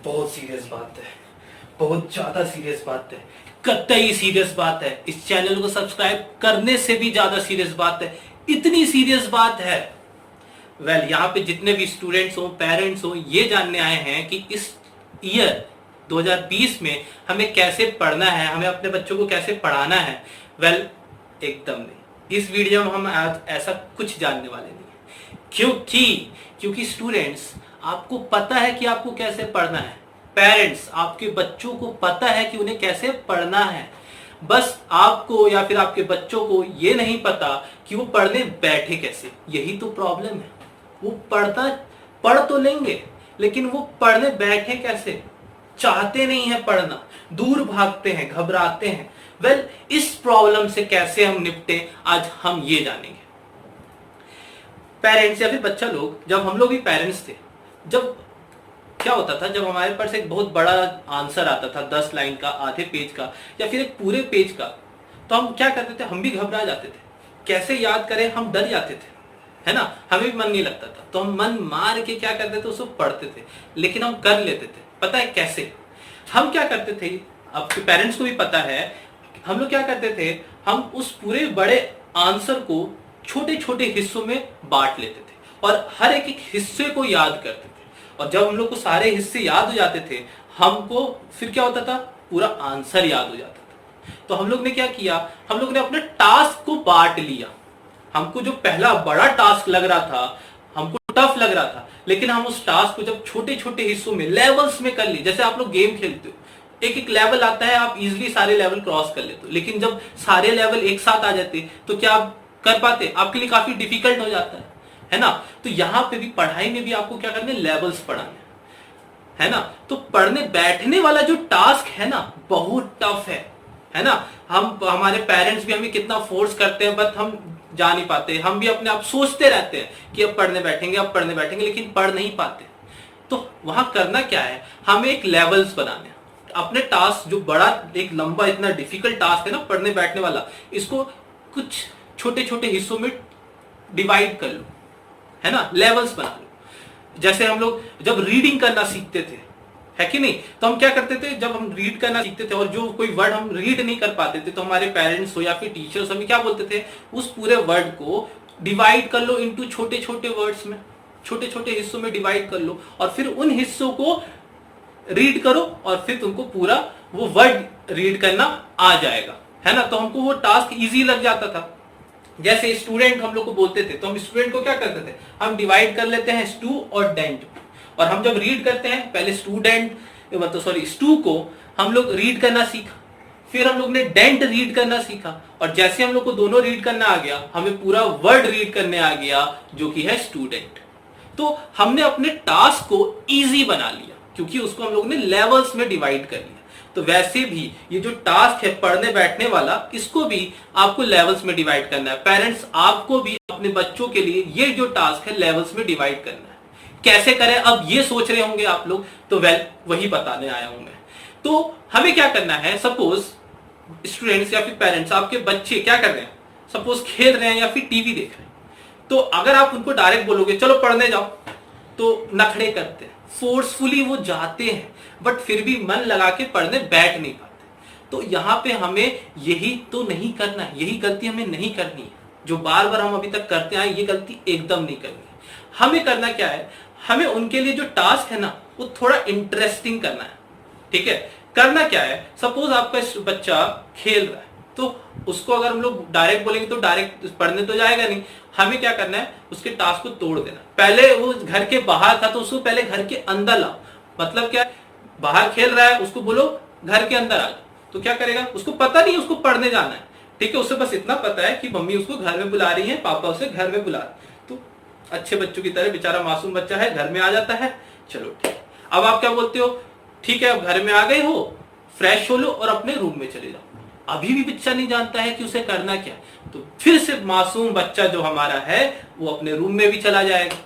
बहुत सीरियस बात है, बहुत ज्यादा सीरियस बात है, कतई सीरियस बात है। इस चैनल को सब्सक्राइब करने से भी ज्यादा सीरियस बात है। इतनी सीरियस बात है। यहाँ पे जितने भी स्टूडेंट्स हो, पेरेंट्स हो, ये जानने आए हैं कि इस ईयर 2020 में हमें कैसे पढ़ना है, हमें अपने बच्चों को कैसे पढ़ाना है। एकदम नहीं। इस वीडियो में हम आज ऐसा कुछ जानने वाले नहीं है। क्योंकि स्टूडेंट्स, आपको पता है कि आपको कैसे पढ़ना है। पेरेंट्स, आपके बच्चों को पता है कि उन्हें कैसे पढ़ना है। बस आपको या फिर आपके बच्चों को ये नहीं पता कि वो पढ़ने बैठे कैसे। यही तो प्रॉब्लम है। वो पढ़ तो लेंगे, लेकिन वो पढ़ने बैठे कैसे, चाहते नहीं है पढ़ना, दूर भागते हैं, घबराते हैं। इस प्रॉब्लम से कैसे हम निपटे, आज हम ये जानेंगे। पेरेंट्स या फिर बच्चा लोग, जब हम लोग भी पेरेंट्स थे, जब क्या होता था, जब हमारे पास एक बहुत बड़ा आंसर आता था 10 लाइन का, आधे पेज का या फिर एक पूरे पेज का, तो हम क्या करते थे, हम भी घबरा जाते थे। कैसे याद करें, हम डर जाते थे, है ना। हमें भी मन नहीं लगता था, तो हम मन मार के क्या करते थे, उसको पढ़ते थे, लेकिन हम कर लेते थे। पता है कैसे? हम क्या करते थे, आपके पेरेंट्स को भी पता है, हम लोग क्या करते थे, हम उस पूरे बड़े आंसर को छोटे छोटे हिस्सों में बांट लेते थे और हर एक हिस्से को याद करते थे। और जब हम लोग को सारे हिस्से याद हो जाते थे, हमको फिर क्या होता था, पूरा आंसर याद हो जाता था। तो हम लोग ने क्या किया, हम लोग ने अपने टास्क को बांट लिया। हमको जो पहला बड़ा टास्क लग रहा था, हमको टफ लग रहा था, लेकिन हम उस टास्क को जब छोटे छोटे हिस्सों में, लेवल्स में कर लिए। जैसे आप लोग गेम खेलते हो, एक एक लेवल आता है, आप इजीली सारे लेवल क्रॉस कर लेते हो, लेकिन जब सारे लेवल एक साथ आ जाते तो क्या आप कर पाते? आपके लिए काफी डिफिकल्ट हो जाता है ना। तो यहाँ पे भी, पढ़ाई में भी आपको क्या करना है, लेवल्स पढ़ाने, है ना। तो पढ़ने बैठने वाला जो टास्क है ना, बहुत टफ है ना। हमारे पेरेंट्स भी हमें कितना फोर्स करते हैं, बट हम जा नहीं पाते। हम भी अपने आप सोचते रहते हैं कि अब पढ़ने बैठेंगे, अब पढ़ने बैठेंगे, लेकिन पढ़ नहीं पाते। तो वहां करना क्या है, हमें एक लेवल्स बनाने, अपने टास्क जो बड़ा एक लंबा इतना डिफिकल्ट टास्क है ना, पढ़ने बैठने वाला, इसको कुछ छोटे छोटे हिस्सों में डिवाइड कर लो, है ना, लेवल्स बना लो। जैसे हम लोग जब रीडिंग करना सीखते थे, है कि नहीं, तो हम क्या करते थे, जब हम रीड करना सीखते थे और जो कोई वर्ड हम रीड नहीं कर पाते थे, तो हमारे पेरेंट्स हो या फिर टीचर्स हमें क्या बोलते थे, उस पूरे वर्ड को डिवाइड कर लो इनटू छोटे छोटे वर्ड्स में, छोटे छोटे हिस्सों में डिवाइड कर लो, और फिर उन हिस्सों को रीड करो, और फिर तुमको पूरा वो वर्ड रीड करना आ जाएगा, है ना। तो हमको वो टास्क इजी लग जाता था। जैसे स्टूडेंट हम लोग को बोलते थे, तो हम स्टूडेंट को क्या करते थे, हम डिवाइड कर लेते हैं स्टू और डेंट। और हम जब रीड करते हैं, पहले स्टू को हम लोग रीड करना सीखा, फिर हम लोग ने डेंट रीड करना सीखा, और जैसे हम लोग को दोनों रीड करना आ गया, हमें पूरा वर्ड रीड करने आ गया, जो कि है स्टूडेंट। तो हमने अपने टास्क को इजी बना लिया, क्योंकि उसको हम लोग ने लेवल्स में डिवाइड कर लिया। तो वैसे भी ये जो टास्क है पढ़ने बैठने वाला, इसको भी आपको लेवल्स में डिवाइड करना है। पेरेंट्स, आपको भी अपने बच्चों के लिए ये जो टास्क है लेवल्स में डिवाइड करना है। कैसे करें, अब ये सोच रहे होंगे आप लोग, तो वही बताने आया हूं मैं। तो हमें क्या करना है, सपोज स्टूडेंट्स या फिर पेरेंट्स, आपके बच्चे क्या कर रहे हैं, सपोज खेल रहे हैं या फिर टीवी देख रहे हैं, तो अगर आप उनको डायरेक्ट बोलोगे चलो पढ़ने जाओ, तो नखड़े करते हैं, फोर्सफुली वो जाते हैं, बट फिर भी मन लगा के पढ़ने बैठ नहीं पाते। तो यहाँ पे हमें यही तो नहीं करना है, यही गलती हमें नहीं करनी है, जो बार बार हम अभी तक करते आए, ये गलती एकदम नहीं करनी है। हमें करना क्या है, हमें उनके लिए जो टास्क है ना, वो थोड़ा इंटरेस्टिंग करना है। ठीक है, करना क्या है, सपोज आपका बच्चा खेल रहा है, तो उसको अगर हम लोग डायरेक्ट बोलेंगे तो डायरेक्ट पढ़ने तो जाएगा नहीं। हमें क्या करना है, उसके टास्क को तोड़ देना। पहले वो घर के बाहर था, तो उसको पहले घर के अंदर लाओ। मतलब क्या, बाहर खेल रहा है, उसको बोलो घर के अंदर आ जाओ, तो क्या करेगा, उसको पता नहीं उसको पढ़ने जाना है। ठीक है, उसे बस इतना पता है कि मम्मी उसको घर में बुला रही है, पापा उसे घर में बुला रहे हैं। तो अच्छे बच्चों की तरह, बेचारा मासूम बच्चा है, घर में आ जाता है। चलो ठीक, अब आप क्या बोलते हो, ठीक है अब घर में आ गए हो, फ्रेश हो लो और अपने रूम में चले जाओ। अभी भी बच्चा नहीं जानता है कि उसे करना क्या, तो फिर से मासूम बच्चा जो हमारा है, वो अपने रूम में भी चला जाएगा।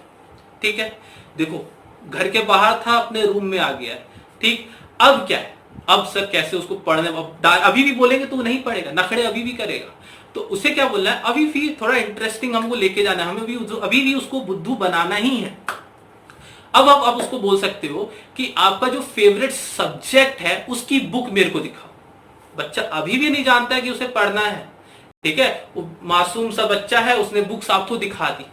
ठीक है, देखो घर के बाहर था, अपने रूम में आ गया है। ठीक, अब क्या है, अब सर कैसे उसको पढ़ने, अभी भी बोलेंगे तो नहीं पढ़ेगा, नखड़े अभी भी करेगा। तो उसे क्या बोलना है, अभी भी थोड़ा इंटरेस्टिंग हमको लेके जाना है, हमें अभी भी उसको बुद्धू बनाना ही है। अब आप उसको बोल सकते हो कि आपका जो फेवरेट सब्जेक्ट है उसकी बुक मेरे को दिखाओ। बच्चा अभी भी नहीं जानता है कि उसे पढ़ना है, ठीक है, वो मासूम सा बच्चा है, उसने बुक्स आपको दिखा दी,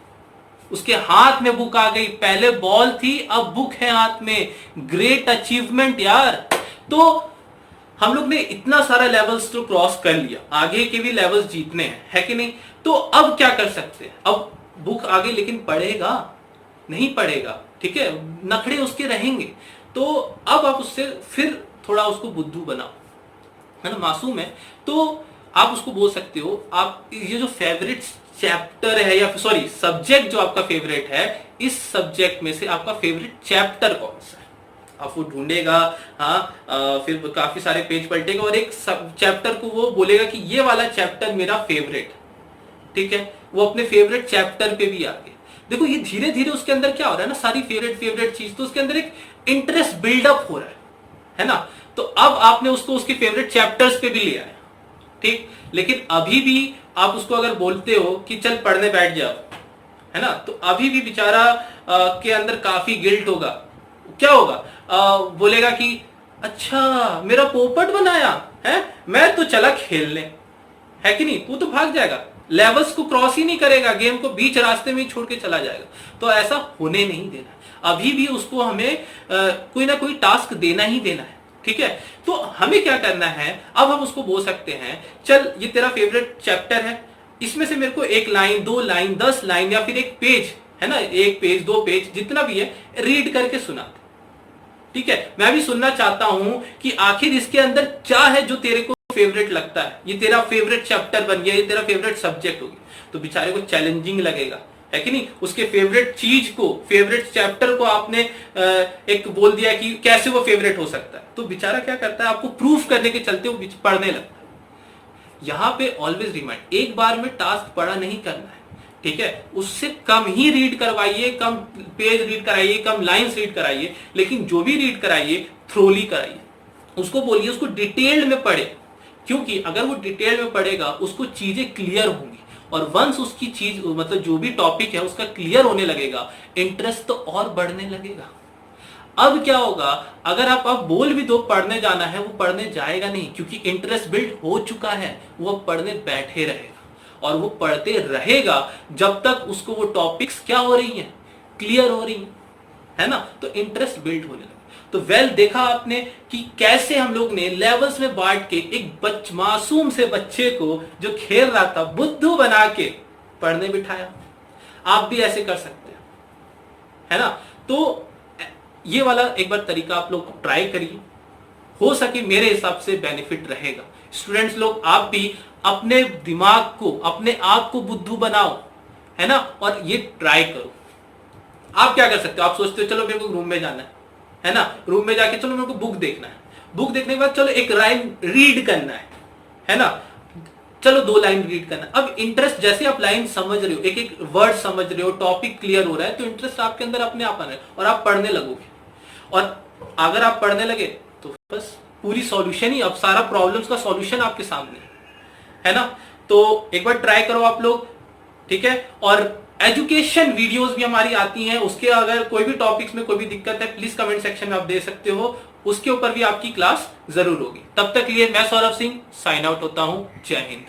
उसके हाथ में बुक आ गई, पहले बॉल थी अब बुक है हाथ में, ग्रेट अचीवमेंट यार। तो हम लोग ने इतना सारा लेवल्स तो क्रॉस कर लिया, आगे के भी लेवल्स जीतने हैं, है कि नहीं। तो अब क्या कर सकते हैं, अब बुक आगे, लेकिन पढ़ेगा नहीं पढ़ेगा, ठीक है, नखड़े उसके रहेंगे। तो अब आप उससे फिर थोड़ा उसको बुद्धू बनाओ, है ना, मासूम है, तो आप उसको बोल सकते हो, आप ये जो फेवरेट चैप्टर है या सॉरी सब्जेक्ट जो आपका फेवरेट है, इस सब्जेक्ट में से आपका फेवरेट चैप्टर कौन सा है, आप वो ढूंढेगा। हाँ, फिर काफी सारे पेज पलटेगा और एक सब चैप्टर को वो बोलेगा कि ये वाला चैप्टर मेरा फेवरेट, ठीक है, वो अपने फेवरेट चैप्टर पे भी आ गए। देखो ये धीरे धीरे उसके अंदर क्या हो रहा है ना, सारी फेवरेट चीज, तो उसके अंदर एक इंटरेस्ट बिल्डअप हो रहा है ना। तो अब आपने उसको उसके फेवरेट चैप्टर्स पे भी ले आया, ठीक, लेकिन अभी भी आप उसको अगर बोलते हो कि चल पढ़ने बैठ जाओ, है ना, तो अभी भी बेचारा के अंदर काफी गिल्ट होगा। क्या होगा, बोलेगा कि अच्छा मेरा पोपट बनाया है, मैं तो चला खेलने, है कि नहीं, वो तो भाग जाएगा, लेवल्स को क्रॉस ही नहीं करेगा, गेम को बीच रास्ते में ही छोड़ के चला जाएगा। तो ऐसा होने नहीं देना, अभी भी उसको हमें कोई ना कोई टास्क देना ही देना है, ठीक है। तो हमें क्या करना है, अब हम उसको बोल सकते हैं चल ये तेरा फेवरेट चैप्टर है, इसमें से मेरे को 1 लाइन 2 लाइन 10 लाइन या फिर 1 पेज, है ना, 1 पेज 2 पेज जितना भी है रीड करके सुना दे, ठीक है। मैं भी सुनना चाहता हूं कि आखिर इसके अंदर क्या है जो तेरे को फेवरेट लगता है, ये तेरा फेवरेट चैप्टर बन गया, ये तेरा फेवरेट सब्जेक्ट हो गया। तो बेचारे को चैलेंजिंग लगेगा, है कि नहीं, उसके फेवरेट चीज को, फेवरेट चैप्टर को आपने एक बोल दिया कि कैसे वो फेवरेट हो सकता है, तो बेचारा क्या करता है, आपको प्रूफ करने के चलते वो पढ़ने लगता है। यहां पे ऑलवेज रिमाइंड, एक बार में टास्क पढ़ा नहीं करना है, ठीक है, उससे कम ही रीड करवाइए, कम पेज रीड कराइए, कम लाइंस रीड कराइए, लेकिन जो भी रीड कराइए थ्रोली कराइए, उसको बोलिए उसको डिटेल्ड में पढ़े, क्योंकि अगर वो डिटेल में पढ़ेगा उसको चीजें क्लियर होंगी, और वंस उसकी चीज मतलब जो भी टॉपिक है उसका क्लियर होने लगेगा, इंटरेस्ट तो और बढ़ने लगेगा। अब क्या होगा, अगर आप अब बोल भी दो पढ़ने जाना है, वो पढ़ने जाएगा नहीं, क्योंकि इंटरेस्ट बिल्ड हो चुका है, वो पढ़ने बैठे रहेगा और वो पढ़ते रहेगा जब तक उसको वो टॉपिक्स क्या हो रही हैं, क्लियर हो रही हैं, है ना, तो इंटरेस्ट बिल्ड होने लगेगा। तो वेल देखा आपने कि कैसे हम लोग ने लेवल्स में बांट के एक मासूम से बच्चे को जो खेल रहा था बुद्धू बना के पढ़ने बिठाया। आप भी ऐसे कर सकते हैं, है ना। तो ये वाला एक बार तरीका आप लोग ट्राई करिए, हो सके मेरे हिसाब से बेनिफिट रहेगा। स्टूडेंट्स लोग आप भी अपने दिमाग को, अपने आप को बुद्धू बनाओ, है ना, और ये ट्राई करो। आप क्या कर सकते हो, आप सोचते हो चलो मेरे को रूम में जाना है ना, रूम में जाके चलो मेरे को बुक देखना है, बुक देखने के बाद चलो एक लाइन रीड करना है ना, चलो 2 लाइन रीड करना। अब इंटरेस्ट, जैसे आप लाइन समझ रहे हो, एक एक वर्ड समझ रहे हो, टॉपिक क्लियर हो रहा है, तो इंटरेस्ट आपके अंदर अपने आप आना है और आप पढ़ने लगोगे। और अगर आप पढ़ने लगे तो बस पूरी सॉल्यूशन ही, अब सारा प्रॉब्लम्स का सॉल्यूशन आपके सामने है ना। तो एक बार ट्राई करो आप लोग, ठीक है। और एजुकेशन वीडियोस भी हमारी आती हैं, उसके अगर कोई भी टॉपिक्स में कोई भी दिक्कत है प्लीज कमेंट सेक्शन में आप दे सकते हो, उसके ऊपर भी आपकी क्लास जरूर होगी। तब तक लिए मैं सौरभ सिंह साइन आउट होता हूं। जय हिंद।